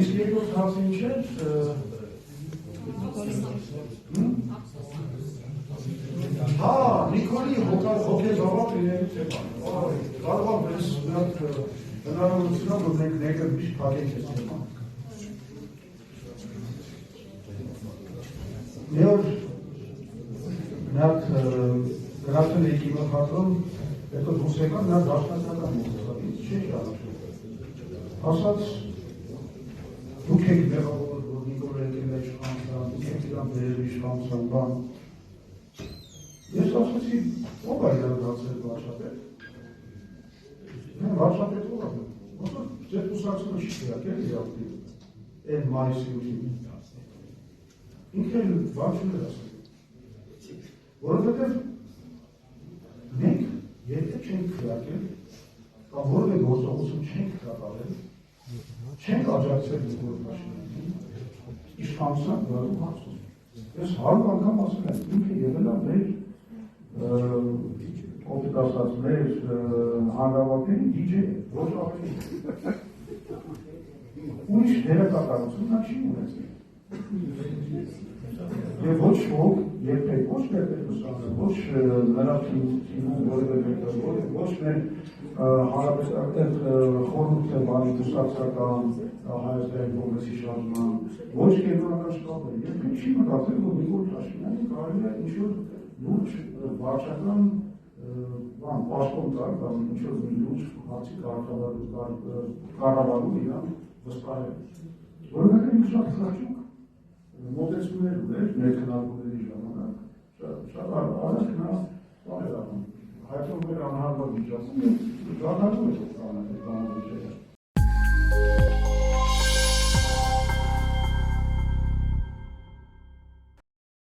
իսկ երկրորդ հարցը ինչ է։ Հա, Նիկոլի հոգեզավակ լինելու թեման։ Կարող եմ ես հնարավորությունով որ մենք ներկը միշտ փակենք այս թեման։ Մի օր նրանք գնացել էի կինոթատրոն, հետո դուրս եկան, նա դաշնակցական մոտեցավ, ինձ չի ճանաչում։ Ասաց, դուք եք մեղավոր, որ Նիկոլ եկել է իշխանության, դուք եք իրան բերել իշխանության, բան։ Ես ասացի, ով է իրան դարձել վարչապետ։ Վարչապետ ով է։ Ոսոր ձեր կուսակցությունը չի կրակել իրավտի, այդ մայիսի ուժին։ Ինքը բան չուներ ասել։ Որովհետև մենք եթե չենք կրակել, կամ որևէ գործողություն չենք կատարել, չենք աջակցել Նիկոլ Փաշինյանին, իշխանության գալու հարցում։ Ես 100 անգամ ասել եմ, ինքը եղել է մեր ովքեր ասած մեր հանրավակների DJ-ը, ոչ ավելի։ Ուրիշ դերակատարություն նա չի ունեցել։ Եվ ոչ ոք, երբեք ոչ Տեր-Պետրոսյանը, ոչ նրա թիմում որևէ մեկը, ոչ մեր հանրապետական խորհուրդը բանի կուսակցական Հայաստանի կոնգրեսի շարժման, ոչ կենտրոնական շտաբը, երբեք չի մտածել, որ Նիկոլ Փաշինյանը կարելի է ինչ-որ լուրջ վարչական պաշտոն տալ կամ ինչ-որ մի լուրջ հարցի կառավարում իրան վստահել։ Որովհետև ինքը շատ խղճուկ մոտեցումներ ուներ մեր քննարկումների ժամանակ, շատ արագ նա հայտնվում էր անհարմար միջոցում և դառնալու էր կանանց